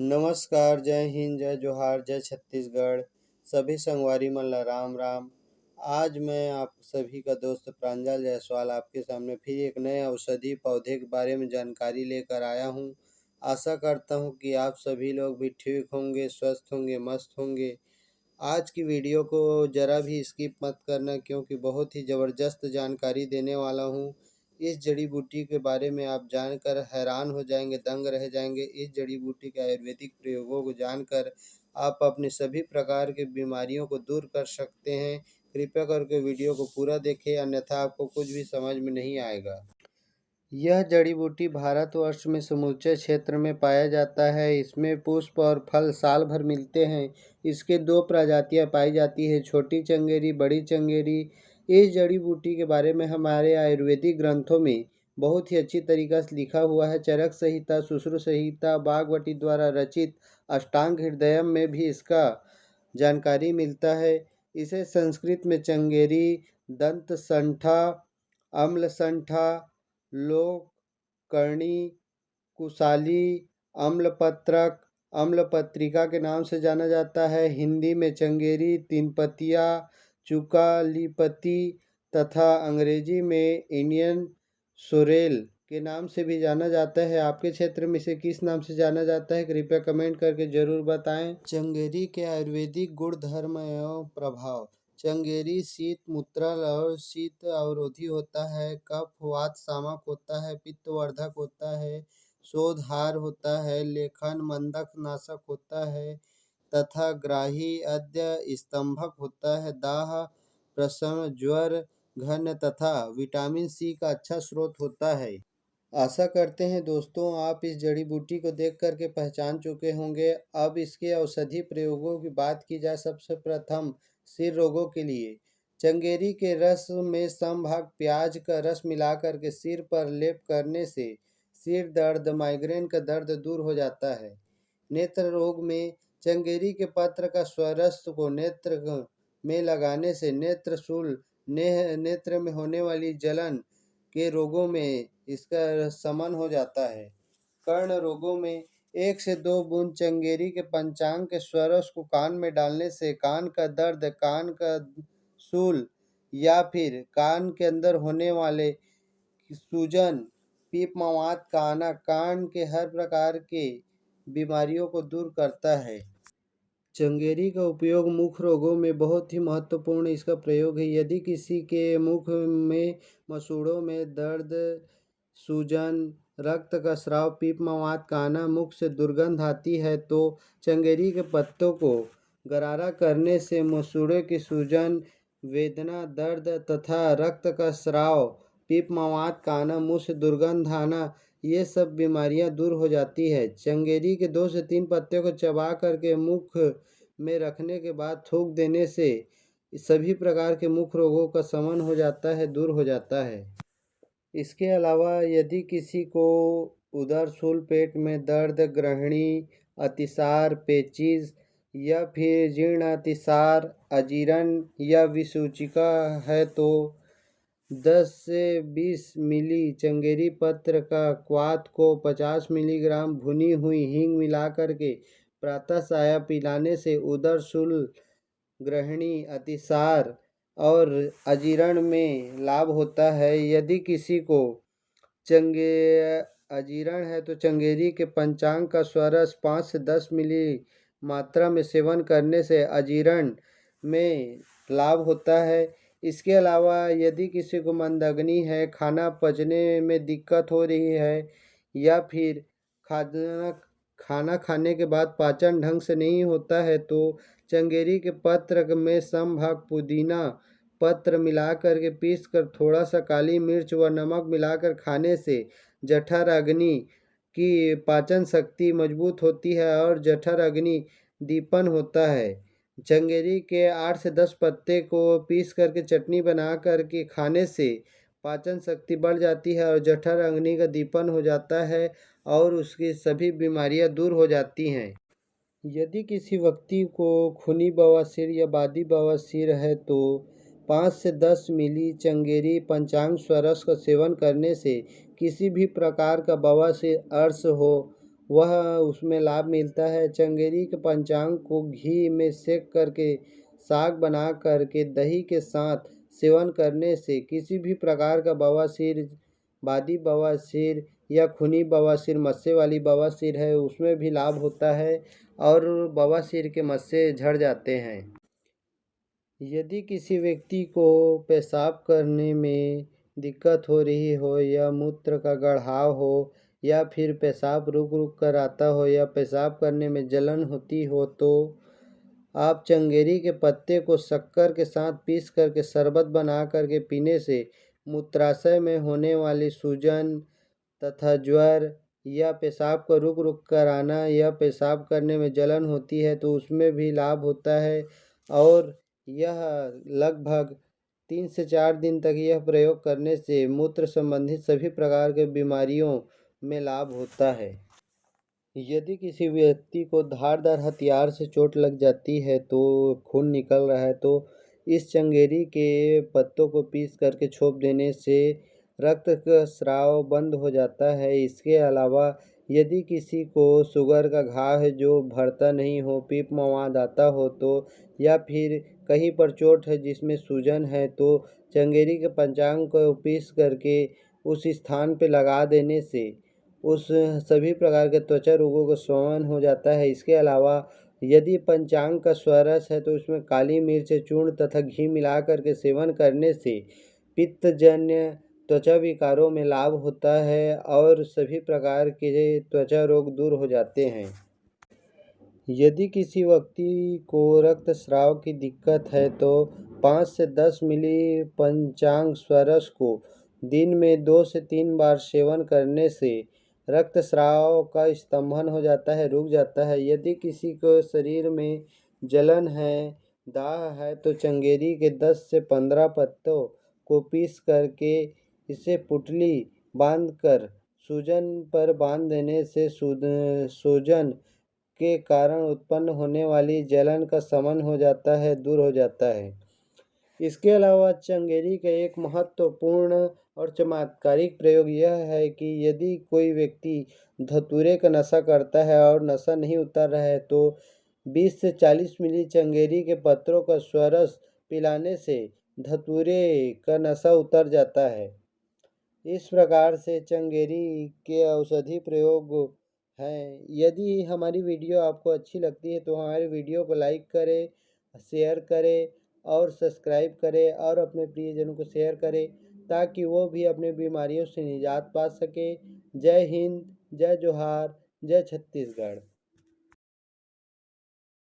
नमस्कार, जय हिंद, जय जोहार, जय छत्तीसगढ़। सभी संगवारी मन ला राम राम। आज मैं आप सभी का दोस्त प्रांजल जायसवाल आपके सामने फिर एक नए औषधि पौधे के बारे में जानकारी लेकर आया हूँ। आशा करता हूँ कि आप सभी लोग भी ठीक होंगे, स्वस्थ होंगे, मस्त होंगे। आज की वीडियो को ज़रा भी स्किप मत करना, क्योंकि बहुत ही ज़बरदस्त जानकारी देने वाला हूँ। इस जड़ी बूटी के बारे में आप जानकर हैरान हो जाएंगे, दंग रह जाएंगे। इस जड़ी बूटी के आयुर्वेदिक प्रयोगों को जानकर आप अपने सभी प्रकार की बीमारियों को दूर कर सकते हैं। कृपया करके वीडियो को पूरा देखें, अन्यथा आपको कुछ भी समझ में नहीं आएगा। यह जड़ी बूटी भारतवर्ष में समूचे क्षेत्र में पाया जाता है। इसमें पुष्प और फल साल भर मिलते हैं। इसके दो प्रजातियां पाई जाती है, छोटी चंगेरी, बड़ी चंगेरी। इस जड़ी बूटी के बारे में हमारे आयुर्वेदिक ग्रंथों में बहुत ही अच्छी तरीक़ा से लिखा हुआ है। चरक संहिता, सुश्रुत संहिता, वाग्भटी द्वारा रचित अष्टांग हृदयम में भी इसका जानकारी मिलता है। इसे संस्कृत में चंगेरी, दंत संठा, अम्ल संठा, लोककर्णी, कुशाली, अम्लपत्रक, अम्लपत्रिका के नाम से जाना जाता है। हिंदी में चंगेरी, तीन पतिया, चुकालीपति तथा अंग्रेजी में इंडियन सोरेल के नाम से भी जाना जाता है। आपके क्षेत्र में इसे किस नाम से जाना जाता है, कृपया कमेंट करके जरूर बताएं। चंगेरी के आयुर्वेदिक गुण धर्म एवं प्रभाव। चंगेरी शीत मूत्रल और शीत अवरोधी होता है, कफ वात शामक होता है, पित्तवर्धक होता है, शोधहार होता है, लेखन मंदक नाशक होता है तथा ग्राही अद्य स्तंभक होता है, दाह प्रशमन, ज्वर, घन तथा विटामिन सी का अच्छा स्रोत होता है। आशा करते हैं दोस्तों आप इस जड़ी बूटी को देख करके पहचान चुके होंगे। अब इसके औषधि प्रयोगों की बात की जाए, सबसे प्रथम सिर रोगों के लिए चंगेरी के रस में समभाग प्याज का रस मिलाकर के सिर पर लेप करने से सिर दर्द, माइग्रेन का दर्द दूर हो जाता है। नेत्र रोग में चंगेरी के पत्र का स्वरस को नेत्र में लगाने से नेत्रशूल, नेत्र में होने वाली जलन के रोगों में इसका शमन हो जाता है। कर्ण रोगों में 1 से 2 बूंद चंगेरी के पंचांग के स्वरस को कान में डालने से कान का दर्द, कान का शूल या फिर कान के अंदर होने वाले सूजन, पीप मवाद का आना, कान के हर प्रकार के बीमारियों को दूर करता है। चंगेरी का उपयोग मुख रोगों में बहुत ही महत्वपूर्ण इसका प्रयोग है। यदि किसी के मुख में, मसूड़ों में दर्द, सूजन, रक्त का स्राव, पीप मवाद का आना, मुख से दुर्गंध आती है तो चंगेरी के पत्तों को गरारा करने से मसूड़े की सूजन, वेदना, दर्द तथा रक्त का स्राव, पीप मवाद का आना, मुँह से दुर्गंध आना, ये सब बीमारियां दूर हो जाती है। चंगेरी के 2 से 3 पत्ते को चबा करके मुख में रखने के बाद थूक देने से सभी प्रकार के मुख रोगों का शमन हो जाता है, दूर हो जाता है। इसके अलावा यदि किसी को उदर शूल, पेट में दर्द, ग्रहणी, अतिसार, पेचिश या फिर जीर्ण अतिसार, अजीर्ण या विसूचिका है तो 10 से 20 मिली चंगेरी पत्र का क्वाथ को 50 मिलीग्राम भुनी हुई हींग मिलाकर के प्रातः साया पिलाने से उदर शूल, ग्रहणी, अतिसार और अजीर्ण में लाभ होता है। यदि किसी को अजीर्ण है तो चंगेरी के पंचांग का स्वरस 5 से 10 मिली मात्रा में सेवन करने से अजीर्ण में लाभ होता है। इसके अलावा यदि किसी को मंदग्नि है, खाना पचने में दिक्कत हो रही है या फिर खाना खाने के बाद पाचन ढंग से नहीं होता है तो चंगेरी के पत्र में समभाग पुदीना पत्र मिलाकर के पीस कर थोड़ा सा काली मिर्च व नमक मिलाकर खाने से जठर अग्नि की पाचन शक्ति मजबूत होती है और जठर अग्नि दीपन होता है। चंगेरी के 8 से 10 पत्ते को पीस करके चटनी बना करके खाने से पाचन शक्ति बढ़ जाती है और जठर अग्नि का दीपन हो जाता है और उसकी सभी बीमारियां दूर हो जाती हैं। यदि किसी व्यक्ति को खूनी बवासीर या बादी बवासीर है तो 5 से 10 मिली चंगेरी पंचांग स्वरस का सेवन करने से किसी भी प्रकार का बवासीर, अर्श हो, वह उसमें लाभ मिलता है। चंगेरी के पंचांग को घी में सेक करके साग बना करके दही के साथ सेवन करने से किसी भी प्रकार का बवासीर, बादी बवासीर या खूनी बवासीर, मस्से वाली बवासीर है उसमें भी लाभ होता है और बवासीर के मस्से झड़ जाते हैं। यदि किसी व्यक्ति को पेशाब करने में दिक्कत हो रही हो या मूत्र का गढ़ाव हो या फिर पेशाब रुक रुक कर आता हो या पेशाब करने में जलन होती हो तो आप चंगेरी के पत्ते को शक्कर के साथ पीस करके शरबत बना करके पीने से मूत्राशय में होने वाली सूजन तथा ज्वर या पेशाब को रुक रुक कर आना या पेशाब करने में जलन होती है तो उसमें भी लाभ होता है। और यह लगभग 3 से 4 दिन तक यह प्रयोग करने से मूत्र संबंधित सभी प्रकार के बीमारियों में लाभ होता है। यदि किसी व्यक्ति को धारदार हथियार से चोट लग जाती है तो खून निकल रहा है तो इस चंगेरी के पत्तों को पीस करके छोप देने से रक्त का स्राव बंद हो जाता है। इसके अलावा यदि किसी को शुगर का घाव है जो भरता नहीं हो, पीप मवाद आता हो तो या फिर कहीं पर चोट है जिसमें सूजन है तो चंगेरी के पंचांग को पीस करके उस स्थान पे लगा देने से उस सभी प्रकार के त्वचा रोगों का शमन हो जाता है। इसके अलावा यदि पंचांग का स्वरस है तो उसमें काली मिर्च चूर्ण तथा घी मिला करके सेवन करने से पित्तजन्य त्वचा विकारों में लाभ होता है और सभी प्रकार के त्वचा रोग दूर हो जाते हैं। यदि किसी व्यक्ति को रक्तस्राव की दिक्कत है तो 5 से 10 मिली पंचांग स्वरस को दिन में 2 से 3 बार सेवन करने से रक्तस्राव का स्तंभन हो जाता है, रुक जाता है। यदि किसी को शरीर में जलन है, दाह है तो चंगेरी के 10 से 15 पत्तों को पीस करके इसे पुटली बांधकर सूजन पर बांध देने से सूजन के कारण उत्पन्न होने वाली जलन का शमन हो जाता है, दूर हो जाता है। इसके अलावा चंगेरी का एक महत्वपूर्ण और चमत्कारिक प्रयोग यह है कि यदि कोई व्यक्ति धतूरे का नशा करता है और नशा नहीं उतर रहा है तो 20 से 40 मिली चंगेरी के पत्तों का स्वरस पिलाने से धतूरे का नशा उतर जाता है। इस प्रकार से चंगेरी के औषधि प्रयोग हैं। यदि हमारी वीडियो आपको अच्छी लगती है तो हमारे वीडियो को लाइक करें, शेयर करें और सब्सक्राइब करें और अपने प्रियजनों को शेयर करें ताकि वो भी अपने बीमारियों से निजात पा सके। जय हिंद, जय जोहार, जय छत्तीसगढ़।